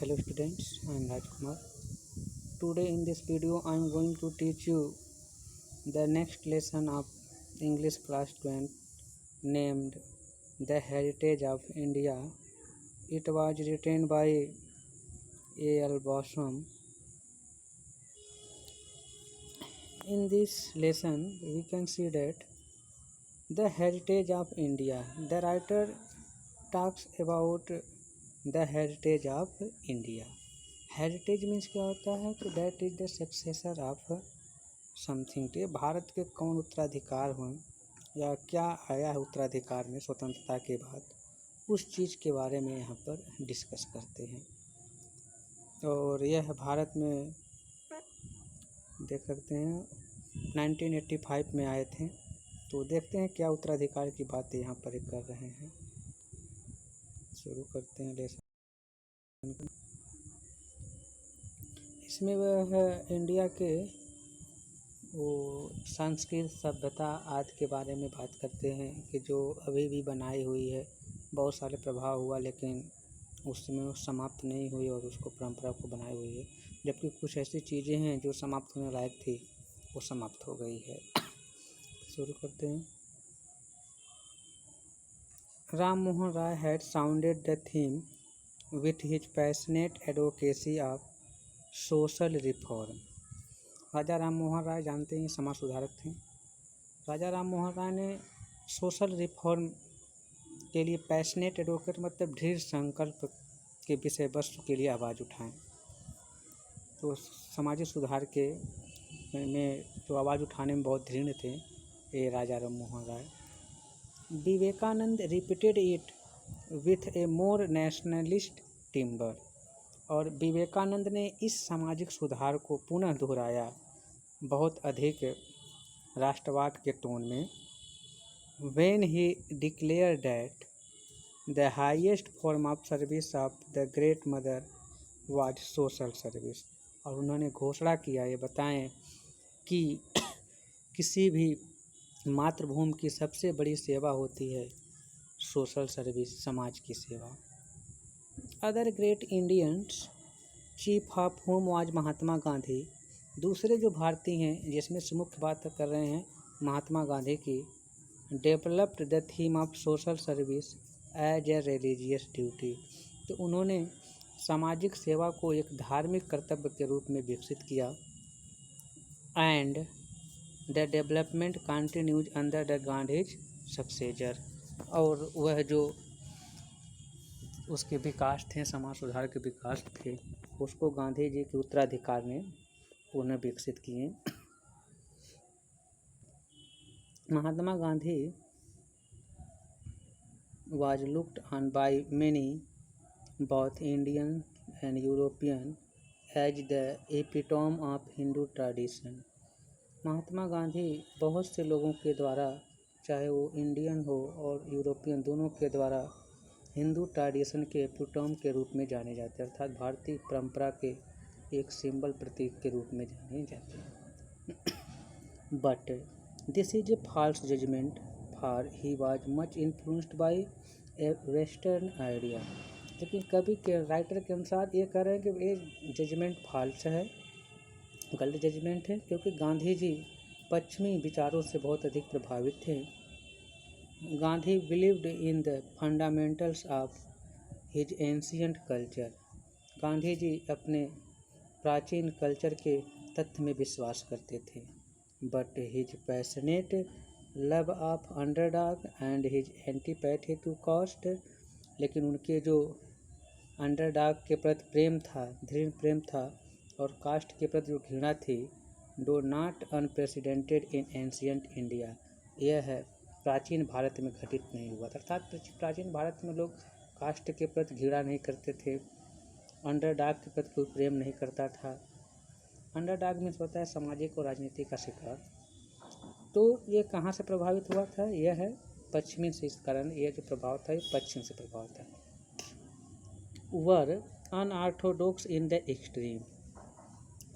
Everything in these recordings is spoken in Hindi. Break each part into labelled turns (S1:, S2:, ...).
S1: Hello students, I am Rajkumar. Today in this video I am going to teach you the next lesson of English class 12 named The Heritage of India. It was written by A.L. Basham. In this lesson we can see that the heritage of India. The writer talks about the heritage of India. Heritage means क्या होता है कि that is the successor of something. तो भारत के कौन उत्तराधिकार हुए या क्या आया है उत्तराधिकार में स्वतंत्रता के बाद, उस चीज़ के बारे में यहाँ पर डिस्कस करते हैं। और यह भारत में देख सकते हैं 1985 में आए थे। तो देखते हैं क्या उत्तराधिकार की बातें यहाँ पर कर रहे हैं। शुरू करते हैं लेसन। इसमें वह इंडिया के वो संस्कृत सभ्यता आदि के बारे में बात करते हैं कि जो अभी भी बनाई हुई है। बहुत सारे प्रभाव हुआ लेकिन उसमें वो समाप्त नहीं हुई और उसको परंपरा को बनाई हुई है, जबकि कुछ ऐसी चीज़ें हैं जो समाप्त होने लायक थी वो समाप्त हो गई है। शुरू करते हैं। Ram Mohan Roy had sounded the theme with his passionate advocacy of social reform. Raja Ram Mohan Roy जानते हैं समाज सुधारक थे। राजा राम मोहन राय ने सोशल रिफॉर्म के लिए पैशनेट एडवोकेट मतलब दृढ़ संकल्प के विषय वस्तु के लिए आवाज़ उठाएं। तो सामाजिक सुधार के में जो आवाज़ उठाने में बहुत दृढ़ थे ये Raja Ram Mohan Roy. Vivekananda repeated it with a more nationalist timbre. और विवेकानंद ने इस सामाजिक सुधार को पुनः दोहराया बहुत अधिक राष्ट्रवाद के टोन में। When he declare that the highest form of service of the great mother was social service. और उन्होंने घोषणा किया, ये बताएं कि किसी भी मातृभूमि की सबसे बड़ी सेवा होती है सोशल सर्विस, समाज की सेवा। Other great Indians chief of home was Mahatma Gandhi. दूसरे जो भारतीय हैं जिसमें से मुख्य बात कर रहे हैं महात्मा गांधी की। Developed the theme of social service as a religious duty. तो उन्होंने सामाजिक सेवा को एक धार्मिक कर्तव्य के रूप में विकसित किया। And the development continues under the Gandhi's successor. और वह जो उसके विकास थे, समाज सुधार के विकास थे, उसको गांधी जी के उत्तराधिकार ने पुनः विकसित किए। Mahatma Gandhi was looked on by many both Indian and European as the epitome of Hindu tradition। Mahatma Gandhi बहुत से लोगों के द्वारा, चाहे वो इंडियन हो और यूरोपियन, दोनों के द्वारा हिंदू ट्रेडिशन के एपिटोम के रूप में जाने जाते हैं, अर्थात भारतीय परंपरा के एक सिंबल प्रतीक के रूप में जाने जाते हैं। But this is a false judgement for he was much influenced by a western idea. लेकिन कभी के राइटर के अनुसार ये कह रहे हैं कि ये जजमेंट फॉल्स है, गलत जजमेंट है, क्योंकि गांधी जी पश्चिमी विचारों से बहुत अधिक प्रभावित थे। Gandhi believed in the fundamentals of his ancient culture. Gandhi ji अपने प्राचीन कल्चर के तथ्य में विश्वास करते थे। But his passionate love of underdog and his antipathy to caste. लेकिन उनके जो अंडरडॉग के प्रति प्रेम था, दृढ़ प्रेम था, और कास्ट के प्रति जो घृणा थी, do not unprecedented in ancient India. यह है प्राचीन भारत में घटित नहीं हुआ। अर्थात प्राचीन भारत में लोग कास्ट के प्रति घृणा नहीं करते थे, अंडरडॉग के प्रति कोई प्रेम नहीं करता था। अंडरडॉग में होता है सामाजिक और राजनीति का शिकार। तो ये कहाँ से प्रभावित हुआ था? यह है पश्चिमी से। इस कारण यह जो प्रभाव था ये पश्चिम से प्रभाव था। वर अनऑर्थोडॉक्स इन द एक्सट्रीम।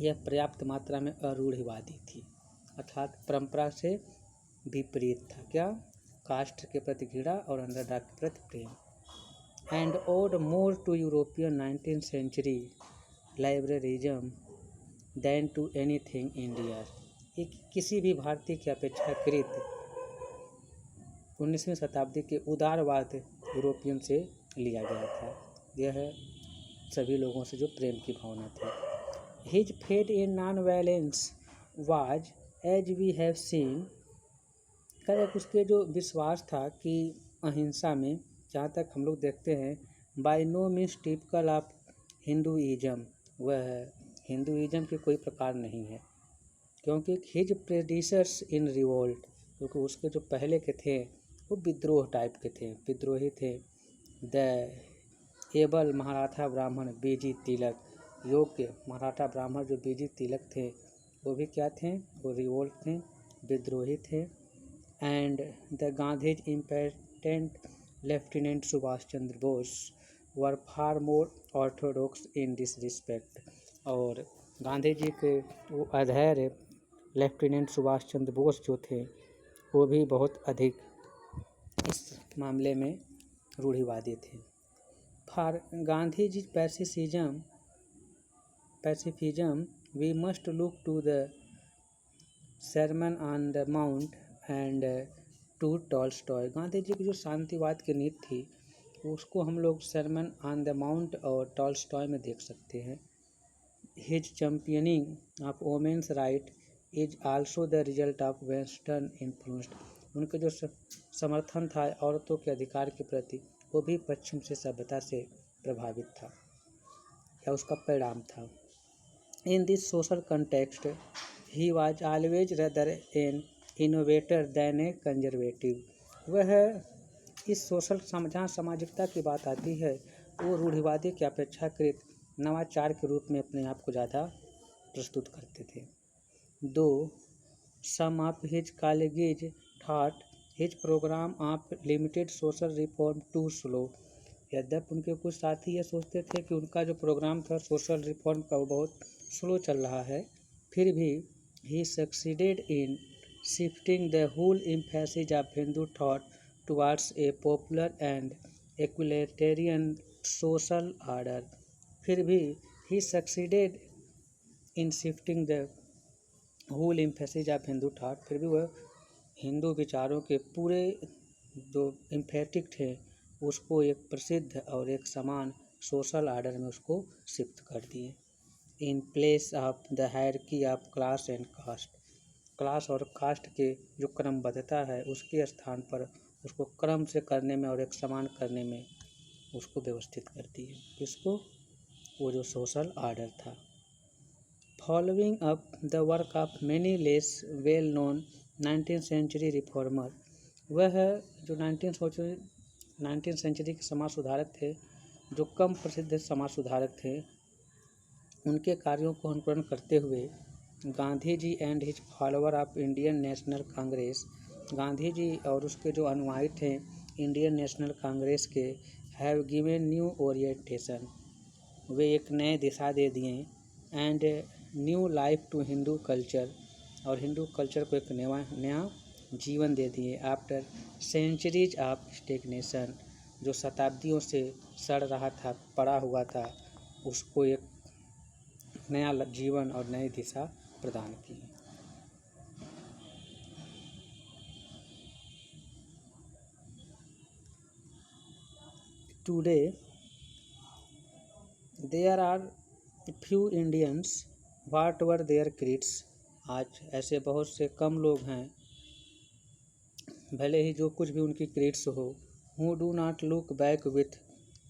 S1: यह पर्याप्त मात्रा में अरूढ़िवादी थी, अर्थात परंपरा से विपरीत था। क्या? कास्ट के प्रति घृणा और अंडरडॉग के प्रति प्रेम। and owed more to European 19th century liberalism than to anything India। ये किसी भी भारतीय की अपेक्षाकृत 19वीं शताब्दी के उदारवाद यूरोपियन से लिया गया था। यह सभी लोगों से जो प्रेम की भावना थी। His faith in non-violence was, as we have seen, उसके जो विश्वास था कि अहिंसा में, जहाँ तक हम लोग देखते हैं, by no means typical of Hinduism, वह हिंदुइज्म के कोई प्रकार नहीं है, क्योंकि हिज प्रेडिसर्स इन रिवोल्ट, क्योंकि उसके जो पहले के थे वो विद्रोह टाइप के थे, विद्रोही थे। द एबल महाराठा ब्राह्मण बीजी तिलक, योग्य मराठा ब्राह्मण जो बीजी तिलक थे वो भी क्या थे, वो रिवोल्ट थे, विद्रोही थे। And the Gandhi's important lieutenant Subhash Chandra Bose were far more Orthodox in this respect, और गांधी जी के वो अधैर्य लेफ्टिनेंट सुभाष चंद्र बोस जो थे वो भी बहुत अधिक इस मामले में रूढ़िवादी थे। For Gandhi ji pacifism we must look to the Sermon on the Mount and to Tolstoy. Gandhi ji की जो शांतिवाद की नीति थी उसको हम लोग सरमन ऑन द माउंट और टॉल्स्टॉय में देख सकते हैं। His championing of women's right is also the result of western influenced. उनका जो समर्थन था औरतों के अधिकार के प्रति वो भी पश्चिम से सभ्यता से प्रभावित था, या उसका परिणाम था। In this social context he was always rather an innovator than a conservative. वह इस सोशल जहाँ सामाजिकता की बात आती है वो रूढ़िवादी की अपेक्षाकृत नवाचार के रूप में अपने आप को ज़्यादा प्रस्तुत करते थे। Though some of his colleagues thought his programme of limited social reform too slow. यद्यपि उनके कुछ साथी ये सोचते थे कि उनका जो प्रोग्राम था सोशल रिफॉर्म का वो बहुत स्लो चल रहा है, फिर भी he succeeded in shifting the whole emphasis of Hindu thought towards a popular and egalitarian social order. फिर भी he succeeded in shifting the whole emphasis of Hindu thought, फिर भी वह हिंदू विचारों के पूरे जो एम्फेटिक थे उसको एक प्रसिद्ध और एक समान सोशल ऑर्डर में उसको शिफ्ट कर दिए। In place of the hierarchy of class and caste, class और कास्ट के जो क्रमबद्धता है उसके स्थान पर उसको क्रम से करने में और एक समान करने में उसको व्यवस्थित कर दिए। इसको वो जो सोशल ऑर्डर था। Following up the work of many less well known 19th century reformer, वह जो 19th सेंचुरी के समाज सुधारक थे, जो कम प्रसिद्ध समाज सुधारक थे, उनके कार्यों को अनुकरण करते हुए Gandhi ji and his follower of Indian National Congress, Gandhi ji और उसके जो अनुयायी थे इंडियन नेशनल कांग्रेस के, हैव गिवन न्यू ओरिएंटेशन, वे एक नए दिशा दे दिए, and new life to Hindu culture, और हिंदू कल्चर को एक नया जीवन दे दिए। आफ्टर सेंचुरीज ऑफ स्टेगनेशन, जो शताब्दियों से सड़ रहा था, पड़ा हुआ था, उसको एक नया जीवन और नई दिशा प्रदान की। Today there are few Indians whatever their creeds, आज ऐसे बहुत से कम लोग हैं, भले ही जो कुछ भी उनकी क्रीड्स हो, who do not look back with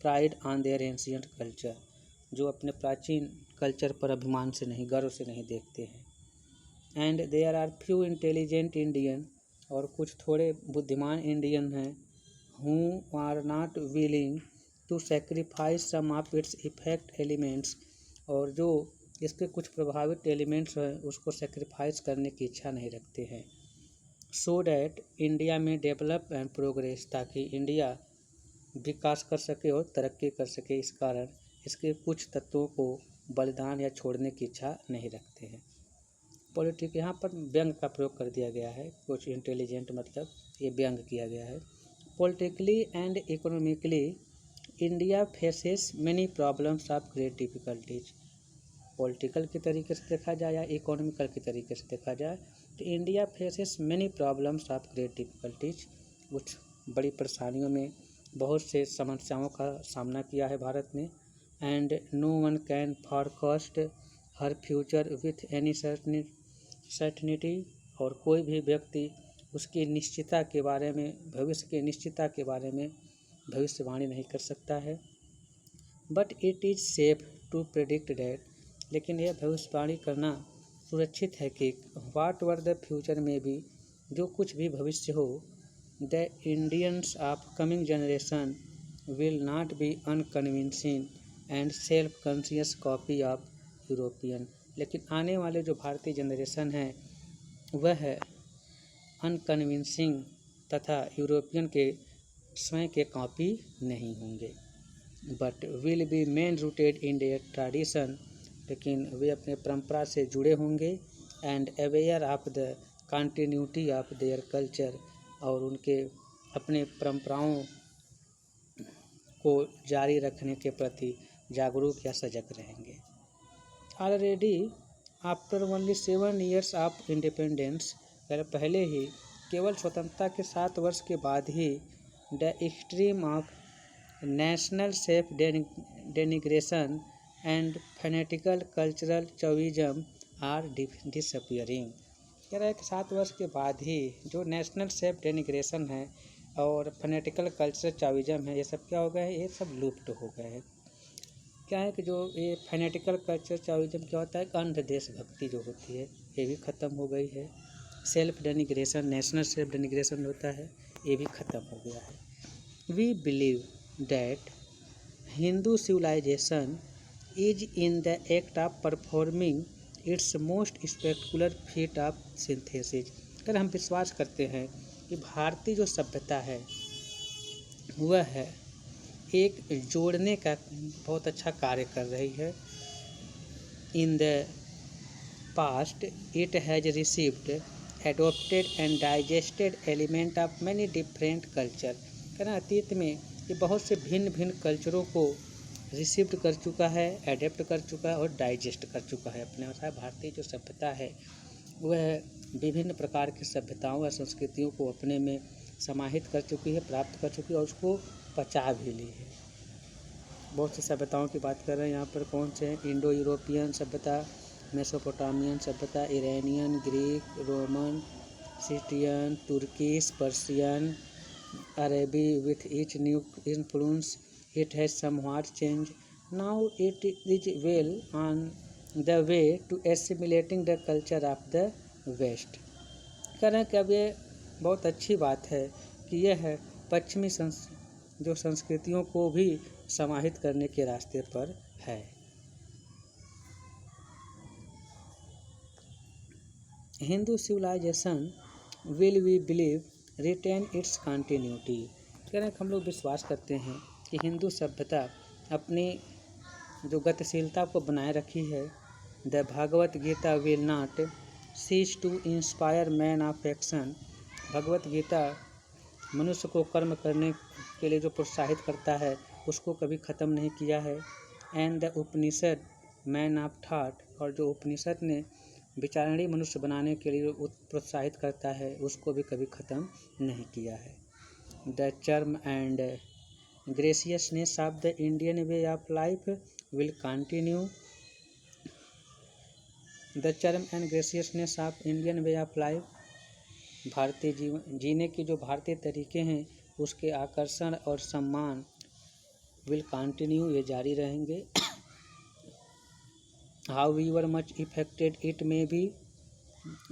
S1: pride on their ancient culture, जो अपने प्राचीन कल्चर पर अभिमान से नहीं, गर्व से नहीं देखते हैं। And there are few intelligent Indian, और कुछ थोड़े बुद्धिमान इंडियन हैं, who are not willing to sacrifice some of its effect elements, और जो इसके कुछ प्रभावित एलिमेंट्स हैं उसको सेक्रीफाइस करने की इच्छा नहीं रखते हैं। सो डैट इंडिया में डेवलप एंड प्रोग्रेस, ताकि इंडिया विकास कर सके और तरक्की कर सके, इस कारण इसके कुछ तत्वों को बलिदान या छोड़ने की इच्छा नहीं रखते हैं। पॉलिटिक, यहाँ पर व्यंग का प्रयोग कर दिया गया है, कुछ इंटेलिजेंट मतलब ये व्यंग किया गया है। Politically and economically India faces many problems of great difficulties. Political के तरीके से देखा जाए या इकोनॉमिकल के तरीके से देखा जाए तो India faces many problems of great difficulties. कुछ बड़ी परेशानियों में बहुत से समस्याओं का सामना किया है भारत ने। And no one can forecast her future with any certainty. और कोई भी व्यक्ति उसकी निश्चितता के बारे में, भविष्य की निश्चितता के बारे में भविष्यवाणी नहीं कर सकता है। But it is safe to predict that, लेकिन यह भविष्यवाणी करना सुरक्षित है कि व्हाट वर द फ्यूचर में भी, जो कुछ भी भविष्य हो, the Indians of coming generation will not be unconvincing and self conscious copy of European. लेकिन आने वाले जो भारतीय जनरेशन है वह अनकन्विंसिंग तथा यूरोपियन के स्वयं के कॉपी नहीं होंगे। But will be main rooted in their tradition, लेकिन वे अपने परंपरा से जुड़े होंगे। And aware of the continuity of their culture, और उनके अपने परंपराओं को जारी रखने के प्रति जागरूक या सजग रहेंगे। Already after only 7 years of independence, पहले ही केवल स्वतंत्रता के 7 वर्ष के बाद ही the extreme of national self denigration and fanatical cultural chauvinism are disappearing. कह रहा है कि 7 वर्ष के बाद ही जो नेशनल सेल्फ डेनिग्रेशन है और फैनेटिकल कल्चरल चौविज़म है, ये सब क्या हो गए हैं, ये सब लुप्त हो गए हैं। क्या है कि जो ये फैनेटिकल कल्चर चौविज़म क्या होता है, अंध देशभक्ति जो होती है ये भी ख़त्म हो गई है। Self denigration, national self denigration होता है, ये भी ख़त्म हो गया है। We believe that Hindu civilisation is in the act of performing its most spectacular feat of synthesis. अगर हम विश्वास करते हैं कि भारतीय जो सभ्यता है वह है एक जोड़ने का बहुत अच्छा कार्य कर रही है। In the past it has received adopted and digested element of many different culture. कहना अतीत में ये बहुत से भिन्न भिन्न कल्चरों को रिसीव्ड कर चुका है, एडेप्ट कर चुका है और डाइजेस्ट कर चुका है अपने। अर्थात भारतीय जो सभ्यता है वह विभिन्न प्रकार की सभ्यताओं और संस्कृतियों को अपने में समाहित कर चुकी है, प्राप्त कर चुकी है और उसको पचा भी ली है। बहुत सी सभ्यताओं की बात कर रहे हैं यहाँ पर। कौन से हैं? इंडो यूरोपियन सभ्यता, मेसोपोटामियन सभ्यता, Iranian, Greek, Roman, सिटियन, Turkish, Persian, अरेबी। With each new influence it has somewhat changed. Now it is well on the way to assimilating the culture of the West. कह रहे हैं कि अब ये बहुत अच्छी बात है कि यह पश्चिमी जो संस्कृतियों को भी समाहित करने के रास्ते पर है। Hindu civilization will we believe retain its continuity. कह रहे हैं कि हम लोग विश्वास करते हैं कि हिंदू सभ्यता अपनी जो गतिशीलता को बनाए रखी है। The Bhagavad Gita will not cease to inspire man of action. Bhagavad Gita मनुष्य को कर्म करने के लिए जो प्रोत्साहित करता है उसको कभी ख़त्म नहीं किया है। And the Upanishad man of thought, और जो उपनिषद ने विचारणीय मनुष्य बनाने के लिए प्रोत्साहित करता है उसको भी कभी ख़त्म नहीं किया है। द चर्म and graciousness of the Indian way of life will continue. The charm and graciousness of Indian way of life, Bharatiya Jeevan जीने की जो भारतीय तरीके हैं उसके आकर्षण और सम्मान will continue, ये जारी रहेंगे। However much affected it may be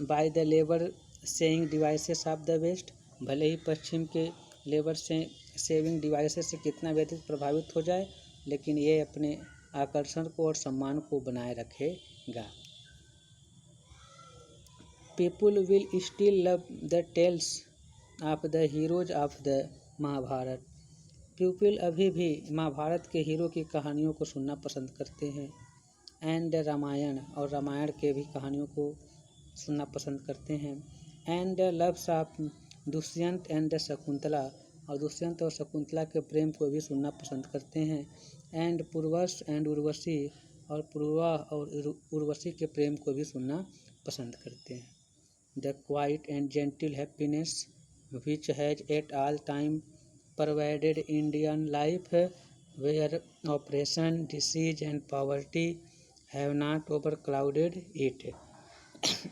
S1: by the labor saving devices of the West, भले ही पश्चिम के लेबर से सेविंग डिवाइसेस से कितना भी अधिक प्रभावित हो जाए, लेकिन ये अपने आकर्षण को और सम्मान को बनाए रखेगा। People will still love the tales of the heroes of the Mahabharata. पीपुल अभी भी महाभारत के हीरो की कहानियों को सुनना पसंद करते हैं। एंड रामायण, और रामायण के भी कहानियों को सुनना पसंद करते हैं। And the loves of Dushyant and the Shakuntala, और दुष्यंत और शकुंतला के प्रेम को भी सुनना पसंद करते हैं। एंड पूर्वश एंड उर्वशी, और पूर्वा और उर्वशी के प्रेम को भी सुनना पसंद करते हैं। The quiet and gentle happiness which has at all time pervaded Indian life where oppression, disease and poverty have not overcrowded it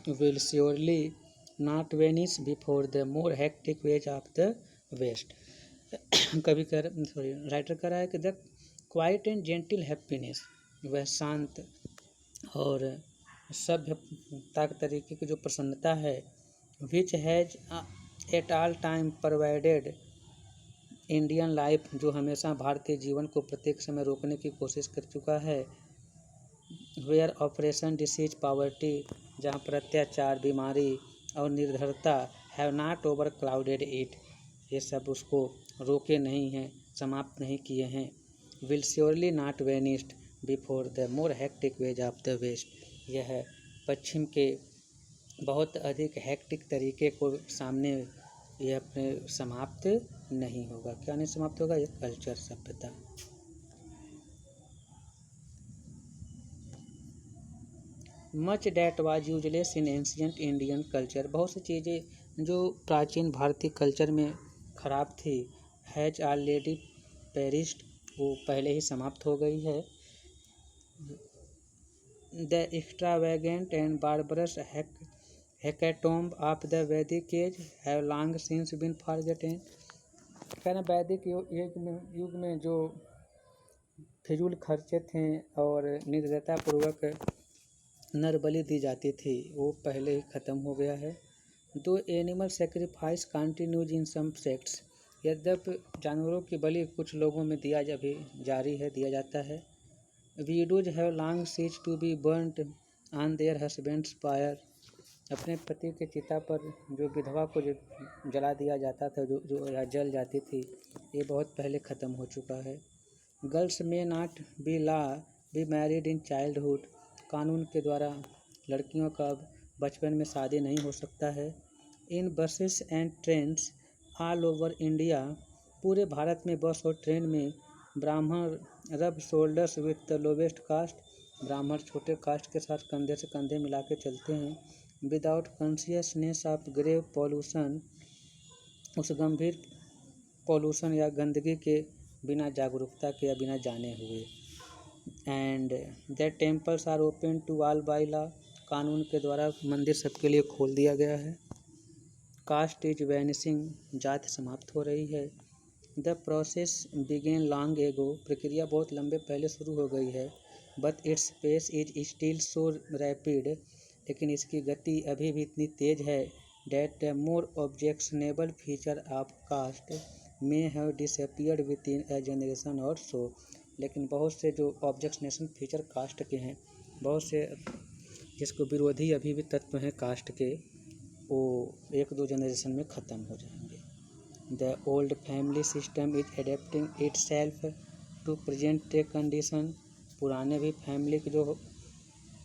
S1: will surely not vanish before the more hectic ways of the West। कभी कर सॉरी राइटर कह रहा है कि the quiet and gentle happiness, वह शांत और सभ्यता के तरीके की जो प्रसन्नता है, विच has at all time provided Indian life, जो हमेशा भारतीय जीवन को प्रत्येक समय रोकने की कोशिश कर चुका है। वेयर ऑपरेशन, डिसीज, पॉवर्टी, जहाँ पर अत्याचार, बीमारी और निर्धरता have not over clouded it, ये सब उसको रोके नहीं हैं, समाप्त नहीं किए हैं। Will surely not vanished before the more hectic ways of the west, यह पश्चिम के बहुत अधिक हेक्टिक तरीके को सामने यह अपने समाप्त नहीं होगा। क्या नहीं समाप्त होगा? ये कल्चर, सभ्यता। Much that was useless in ancient Indian culture, बहुत सी चीज़ें जो प्राचीन भारतीय कल्चर में खराब थी, हैज ऑलरेडी पेरिस्ड, वो पहले ही समाप्त हो गई है। The extravagant and barbarous hecatomb of the Vedic age have long since been forgotten. कहना वैदिक युग में जो फिजूल खर्चे थे और निर्दयतापूर्वक नर बलि दी जाती थी, वो पहले ही ख़त्म हो गया है। Though animal sacrifice continues in some sects, यद्यपि जानवरों की बलि कुछ लोगों में दिया अभी जारी है, दिया जाता है। Widows have long ceased to be burned on their husbands fire, अपने पति के चिता पर जो विधवा को जो जला दिया जाता था, जो जल जाती थी, ये बहुत पहले ख़त्म हो चुका है। गर्ल्स में not be law be married in childhood, कानून के द्वारा लड़कियों का बचपन में शादी नहीं हो सकता है। In buses and trains all over India, पूरे भारत में बस और ट्रेन में Brahmin rub shoulders with the lowest caste, ब्राह्मण छोटे कास्ट के साथ कंधे से कंधे मिला के चलते हैं। Without consciousness of grave pollution, उस गंभीर पॉल्यूशन या गंदगी के बिना जागरूकता के या बिना जाने हुए। And the temples are open to all by law, कानून के द्वारा मंदिर सबके लिए खोल दिया गया है। कास्ट इज वैनिशिंग, जाति समाप्त हो रही है। The process begin long ago, प्रक्रिया बहुत लंबे पहले शुरू हो गई है। But its pace is still so rapid, लेकिन इसकी गति अभी भी इतनी तेज है। That the more objectionable feature of caste may have disappeared within a generation or so, लेकिन बहुत से जो ऑब्जेक्शनेशन फीचर कास्ट के हैं, बहुत से जिसको विरोधी अभी भी तत्व हैं कास्ट के, वो एक दो जनरेशन में ख़त्म हो जाएंगे। The old family system is adapting itself to present day condition, पुराने भी फैमिली के जो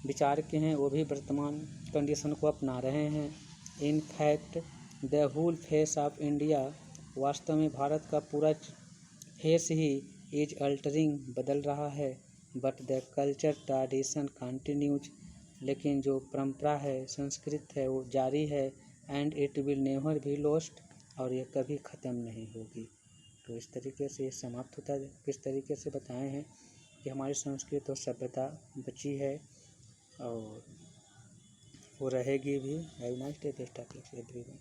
S1: विचार के हैं वो भी वर्तमान कंडीशन को अपना रहे हैं। In fact the whole face of India, वास्तव में भारत का पूरा फेस ही इज अल्टरिंग, बदल रहा है। But the culture tradition continues, लेकिन जो परंपरा है, संस्कृत है, वो जारी है। And it will never be lost, और ये कभी ख़त्म नहीं होगी। तो इस तरीके से ये समाप्त होता है। किस तरीके से बताए हैं कि हमारी संस्कृति और सभ्यता बची है और वो रहेगी भी। Have nice day, best of luck everyone.